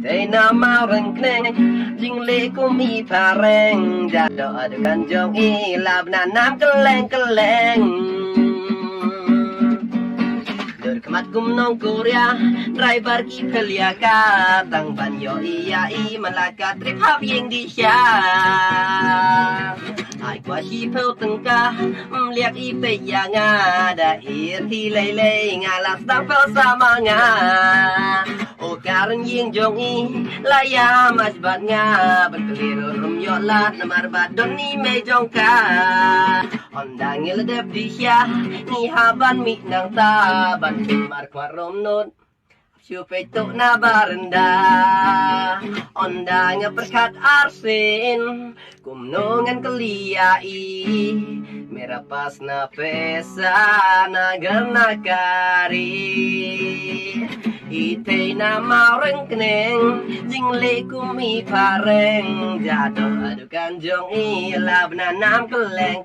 Tay na maurang kneng Jing le kumi pareng Jado adukan jong ilab na nam keleng Kemat gumnong Korea Driver ki pelia ka Tang banyo iya i malaka trip hap yeng di siya Ai qua hi peu tengka Mliak i pe ya nga Da ir thi lei lei Nga las tang pel sama nga O karen yeng jong i Laya mas bat nga Berkeliro rum yolat Namar bat don ni me jong ka Ondang iledep di siya Ni haban mi nang taban Mar kwarom not Syupeto na barenda Ondang perskat arsin Kumnongan keliyai Merapas na pesa Nagar na kari Itay na maureng keneng Jingle kumi pareng Jado adukan jong ilab na nam keleng